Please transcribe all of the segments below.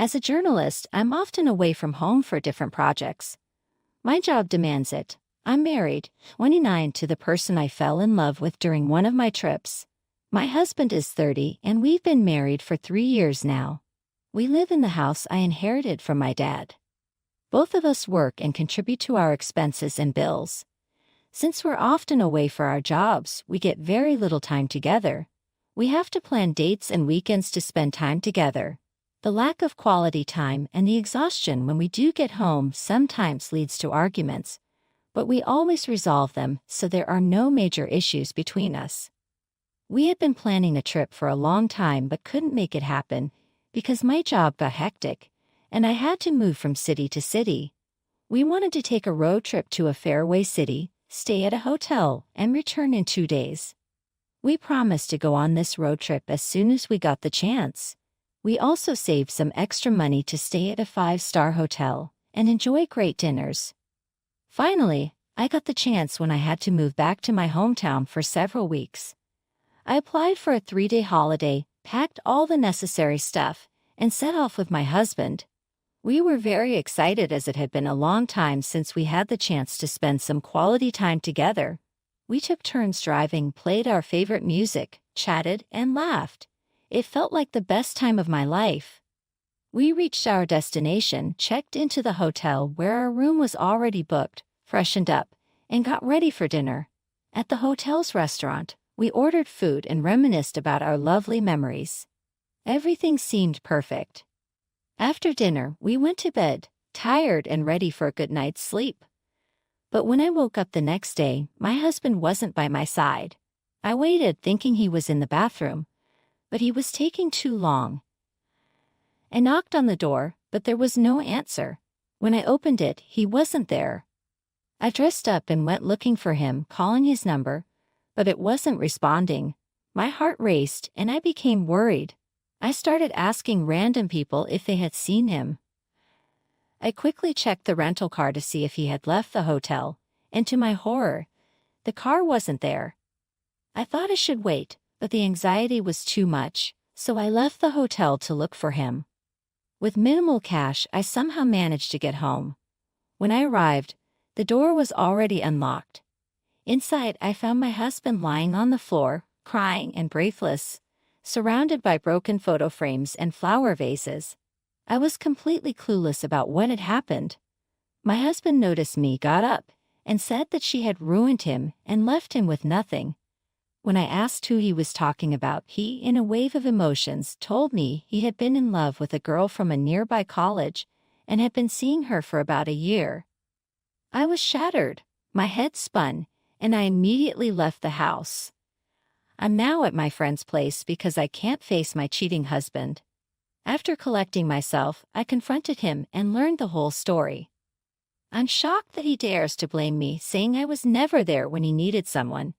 As a journalist, I'm often away from home for different projects. My job demands it. I'm married, 29, to the person I fell in love with during one of my trips. My husband is 30, and we've been married for 3 years now. We live in the house I inherited from my dad. Both of us work and contribute to our expenses and bills. Since we're often away for our jobs, we get very little time together. We have to plan dates and weekends to spend time together. The lack of quality time and the exhaustion when we do get home sometimes leads to arguments, but we always resolve them, so there are no major issues between us. We had been planning a trip for a long time but couldn't make it happen because my job got hectic, and I had to move from city to city. We wanted to take a road trip to a faraway city, stay at a hotel, and return in 2 days. We promised to go on this road trip as soon as we got the chance. We also saved some extra money to stay at a 5-star hotel and enjoy great dinners. Finally, I got the chance when I had to move back to my hometown for several weeks. I applied for a 3-day holiday, packed all the necessary stuff, and set off with my husband. We were very excited as it had been a long time since we had the chance to spend some quality time together. We took turns driving, played our favorite music, chatted, and laughed. It felt like the best time of my life. We reached our destination, checked into the hotel where our room was already booked, freshened up, and got ready for dinner. At the hotel's restaurant, we ordered food and reminisced about our lovely memories. Everything seemed perfect. After dinner, we went to bed, tired and ready for a good night's sleep. But when I woke up the next day, my husband wasn't by my side. I waited thinking he was in the bathroom, but he was taking too long. I knocked on the door, but there was no answer. When I opened it, he wasn't there. I dressed up and went looking for him, calling his number, but it wasn't responding. My heart raced and I became worried. I started asking random people if they had seen him. I quickly checked the rental car to see if he had left the hotel, and to my horror, the car wasn't there. I thought I should wait, but the anxiety was too much, so I left the hotel to look for him. With minimal cash, I somehow managed to get home. When I arrived, the door was already unlocked. Inside, I found my husband lying on the floor, crying and breathless, surrounded by broken photo frames and flower vases. I was completely clueless about what had happened. My husband noticed me, got up, and said that she had ruined him and left him with nothing. When I asked who he was talking about, he, in a wave of emotions, told me he had been in love with a girl from a nearby college and had been seeing her for about a year. I was shattered, my head spun, and I immediately left the house. I'm now at my friend's place because I can't face my cheating husband. After collecting myself, I confronted him and learned the whole story. I'm shocked that he dares to blame me, saying I was never there when he needed someone.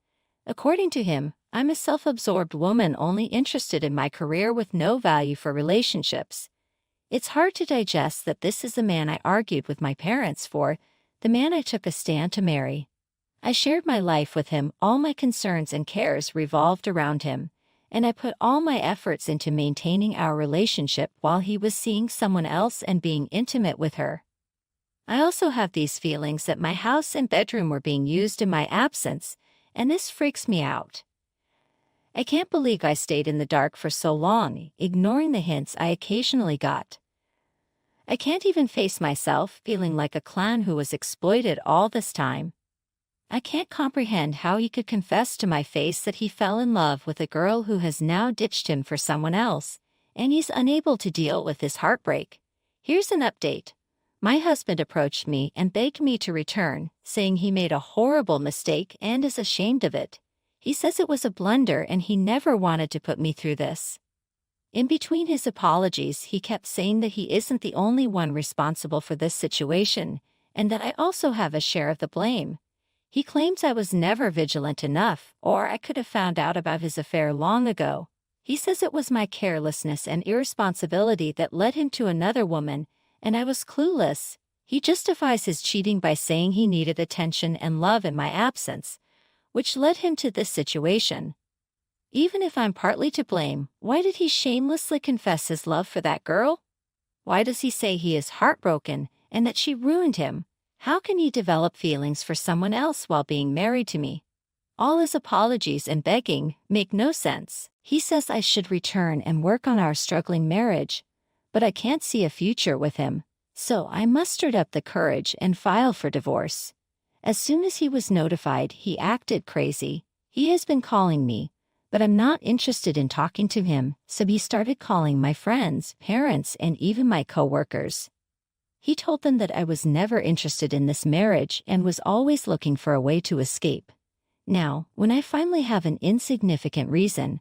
According to him, I'm a self-absorbed woman only interested in my career with no value for relationships. It's hard to digest that this is the man I argued with my parents for, the man I took a stand to marry. I shared my life with him, all my concerns and cares revolved around him, and I put all my efforts into maintaining our relationship while he was seeing someone else and being intimate with her. I also have these feelings that my house and bedroom were being used in my absence, and this freaks me out. I can't believe I stayed in the dark for so long, ignoring the hints I occasionally got. I can't even face myself, feeling like a clown who was exploited all this time. I can't comprehend how he could confess to my face that he fell in love with a girl who has now ditched him for someone else, and he's unable to deal with his heartbreak. Here's an update. My husband approached me and begged me to return, saying he made a horrible mistake and is ashamed of it. He says it was a blunder and he never wanted to put me through this. In between his apologies, he kept saying that he isn't the only one responsible for this situation, and that I also have a share of the blame. He claims I was never vigilant enough, or I could have found out about his affair long ago. He says it was my carelessness and irresponsibility that led him to another woman, and I was clueless. He justifies his cheating by saying he needed attention and love in my absence, which led him to this situation. Even if I'm partly to blame, why did he shamelessly confess his love for that girl? Why does he say he is heartbroken and that she ruined him? How can he develop feelings for someone else while being married to me? All his apologies and begging make no sense. He says I should return and work on our struggling marriage, but I can't see a future with him, so I mustered up the courage and filed for divorce. As soon as he was notified, he acted crazy. He has been calling me, but I'm not interested in talking to him, so he started calling my friends, parents, and even my coworkers. He told them that I was never interested in this marriage and was always looking for a way to escape. Now, when I finally have an insignificant reason,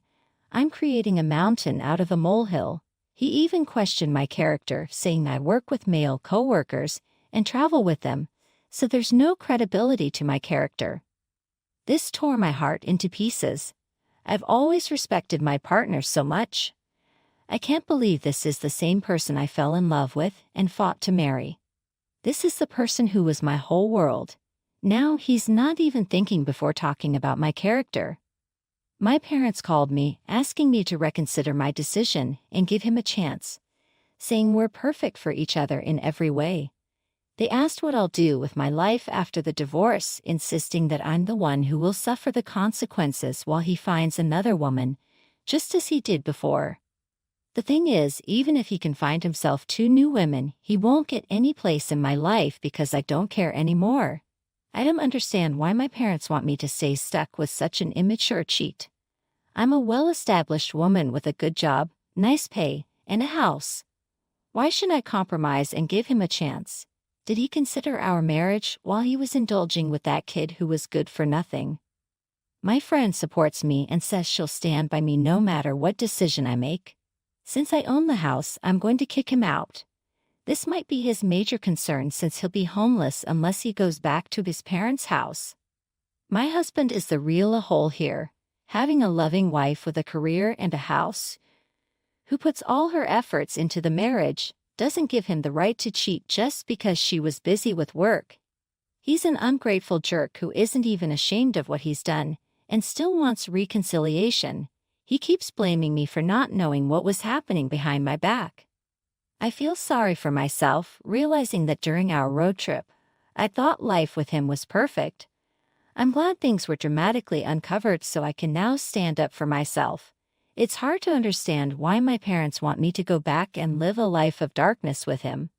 I'm creating a mountain out of a molehill. He even questioned my character, saying I work with male coworkers and travel with them, so there's no credibility to my character. This tore my heart into pieces. I've always respected my partner so much. I can't believe this is the same person I fell in love with and fought to marry. This is the person who was my whole world. Now he's not even thinking before talking about my character. My parents called me, asking me to reconsider my decision and give him a chance, saying we're perfect for each other in every way. They asked what I'll do with my life after the divorce, insisting that I'm the one who will suffer the consequences while he finds another woman, just as he did before. The thing is, even if he can find himself 2 new women, he won't get any place in my life because I don't care anymore. I don't understand why my parents want me to stay stuck with such an immature cheat. I'm a well-established woman with a good job, nice pay, and a house. Why shouldn't I compromise and give him a chance? Did he consider our marriage while he was indulging with that kid who was good for nothing? My friend supports me and says she'll stand by me no matter what decision I make. Since I own the house, I'm going to kick him out. This might be his major concern since he'll be homeless unless he goes back to his parents' house. My husband is the real a-hole here, having a loving wife with a career and a house, who puts all her efforts into the marriage, doesn't give him the right to cheat just because she was busy with work. He's an ungrateful jerk who isn't even ashamed of what he's done and still wants reconciliation. He keeps blaming me for not knowing what was happening behind my back. I feel sorry for myself, realizing that during our road trip, I thought life with him was perfect. I'm glad things were dramatically uncovered so I can now stand up for myself. It's hard to understand why my parents want me to go back and live a life of darkness with him.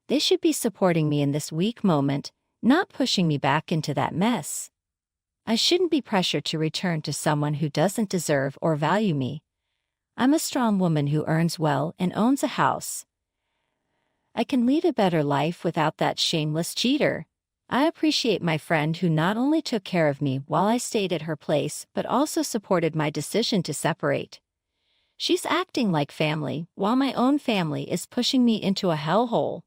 They should be supporting me in this weak moment, not pushing me back into that mess. I shouldn't be pressured to return to someone who doesn't deserve or value me. I'm a strong woman who earns well and owns a house. I can lead a better life without that shameless cheater. I appreciate my friend who not only took care of me while I stayed at her place but also supported my decision to separate. She's acting like family, while my own family is pushing me into a hellhole.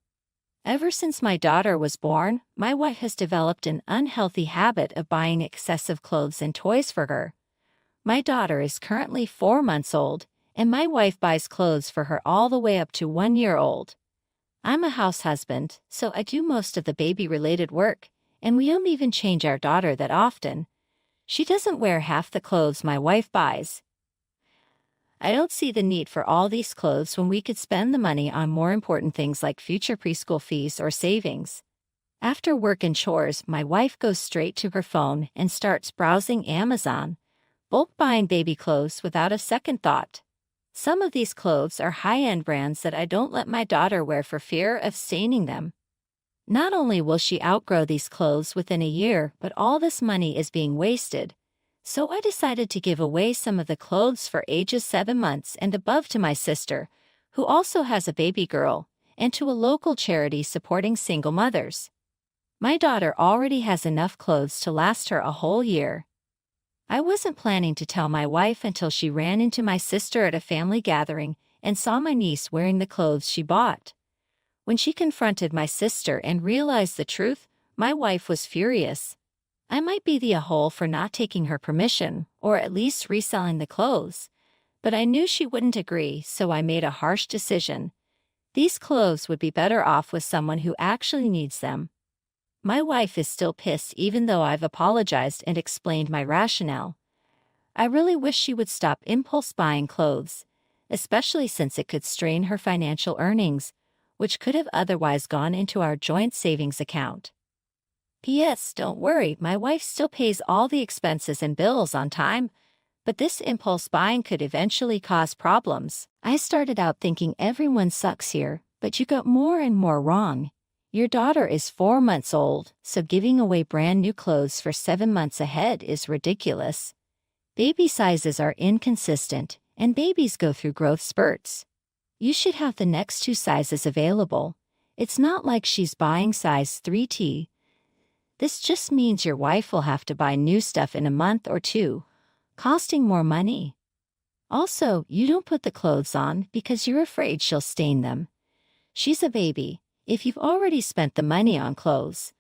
Ever since my daughter was born, my wife has developed an unhealthy habit of buying excessive clothes and toys for her. My daughter is currently 4 months old, and my wife buys clothes for her all the way up to 1 year old. I'm a house husband, so I do most of the baby-related work, and we don't even change our daughter that often. She doesn't wear half the clothes my wife buys. I don't see the need for all these clothes when we could spend the money on more important things like future preschool fees or savings. After work and chores, my wife goes straight to her phone and starts browsing Amazon, bulk buying baby clothes without a second thought. Some of these clothes are high-end brands that I don't let my daughter wear for fear of staining them. Not only will she outgrow these clothes within a year, but all this money is being wasted. So I decided to give away some of the clothes for ages 7 months and above to my sister, who also has a baby girl, and to a local charity supporting single mothers. My daughter already has enough clothes to last her a whole year. I wasn't planning to tell my wife until she ran into my sister at a family gathering and saw my niece wearing the clothes she bought. When she confronted my sister and realized the truth, my wife was furious. I might be the a-hole for not taking her permission, or at least reselling the clothes, but I knew she wouldn't agree, so I made a harsh decision. These clothes would be better off with someone who actually needs them. My wife is still pissed even though I've apologized and explained my rationale. I really wish she would stop impulse buying clothes, especially since it could strain her financial earnings, which could have otherwise gone into our joint savings account. P.S. Don't worry, my wife still pays all the expenses and bills on time, but this impulse buying could eventually cause problems. I started out thinking everyone sucks here, but you got more and more wrong. Your daughter is 4 months old, so giving away brand new clothes for 7 months ahead is ridiculous. Baby sizes are inconsistent, and babies go through growth spurts. You should have the next 2 sizes available. It's not like she's buying size 3T. This just means your wife will have to buy new stuff in a month or 2, costing more money. Also, you don't put the clothes on because you're afraid she'll stain them. She's a baby. If you've already spent the money on clothes,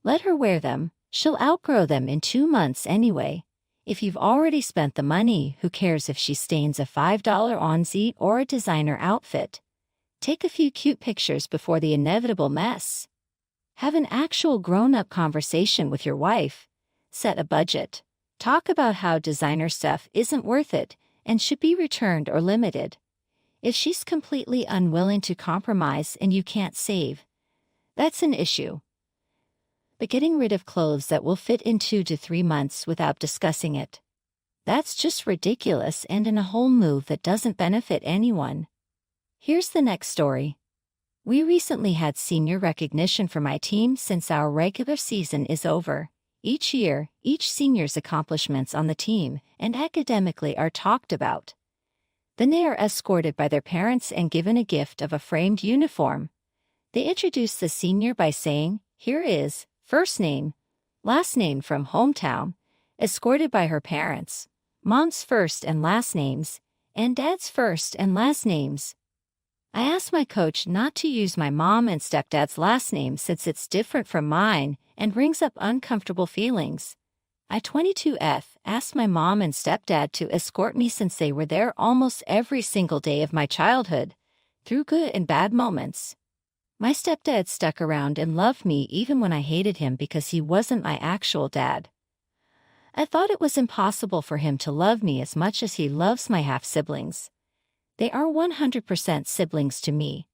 let her wear them. She'll outgrow them in 2 months anyway. If you've already spent the money, who cares if she stains a $5 onesie or a designer outfit? Take a few cute pictures before the inevitable mess. Have an actual grown-up conversation with your wife. Set a budget. Talk about how designer stuff isn't worth it and should be returned or limited. If she's completely unwilling to compromise and you can't save, that's an issue. But getting rid of clothes that will fit in 2 to 3 months without discussing it, that's just ridiculous and in a whole move that doesn't benefit anyone. Here's the next story. We recently had senior recognition for my team since our regular season is over. Each year, each senior's accomplishments on the team and academically are talked about. Then they are escorted by their parents and given a gift of a framed uniform. They introduce the senior by saying, "Here is first name, last name from hometown," escorted by her parents, mom's first and last names, and dad's first and last names. I asked my coach not to use my mom and stepdad's last name since it's different from mine and brings up uncomfortable feelings. I 22F asked my mom and stepdad to escort me since they were there almost every single day of my childhood, through good and bad moments. My stepdad stuck around and loved me even when I hated him because he wasn't my actual dad. I thought it was impossible for him to love me as much as he loves my half-siblings. They are 100% siblings to me.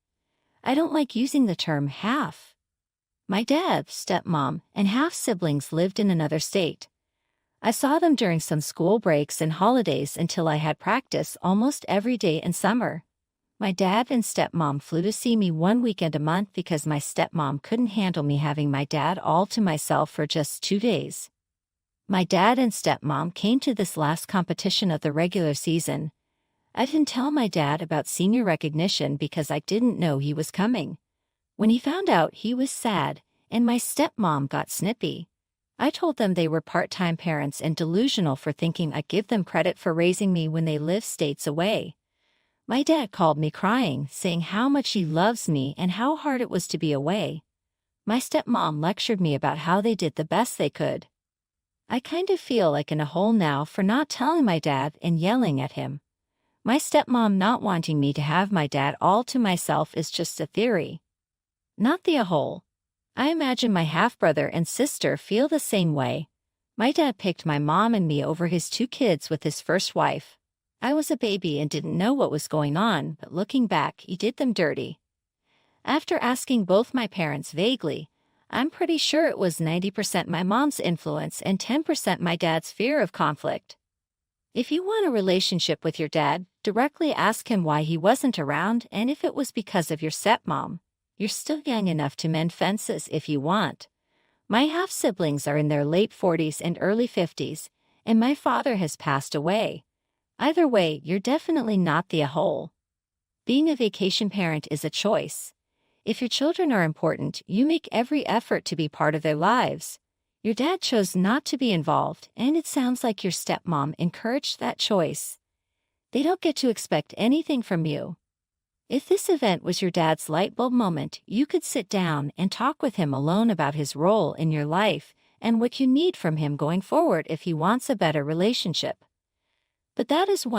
I don't like using the term half. My dad, stepmom, and half-siblings lived in another state. I saw them during some school breaks and holidays until I had practice almost every day in summer. My dad and stepmom flew to see me 1 weekend a month because my stepmom couldn't handle me having my dad all to myself for just 2 days. My dad and stepmom came to this last competition of the regular season. I didn't tell my dad about senior recognition because I didn't know he was coming. When he found out, he was sad, and my stepmom got snippy. I told them they were part-time parents and delusional for thinking I'd give them credit for raising me when they live states away. My dad called me crying, saying how much he loves me and how hard it was to be away. My stepmom lectured me about how they did the best they could. I kind of feel like in a hole now for not telling my dad and yelling at him. My stepmom not wanting me to have my dad all to myself is just a theory, not the whole. I imagine my half-brother and sister feel the same way. My dad picked my mom and me over his 2 kids with his first wife. I was a baby and didn't know what was going on, but looking back, he did them dirty. After asking both my parents vaguely, I'm pretty sure it was 90% my mom's influence and 10% my dad's fear of conflict. If you want a relationship with your dad, directly ask him why he wasn't around and if it was because of your stepmom. You're still young enough to mend fences if you want. My half-siblings are in their late 40s and early 50s, and my father has passed away. Either way, you're definitely not the a-hole. Being a vacation parent is a choice. If your children are important, you make every effort to be part of their lives. Your dad chose not to be involved, and it sounds like your stepmom encouraged that choice. They don't get to expect anything from you. If this event was your dad's light bulb moment, you could sit down and talk with him alone about his role in your life and what you need from him going forward if he wants a better relationship. But that is one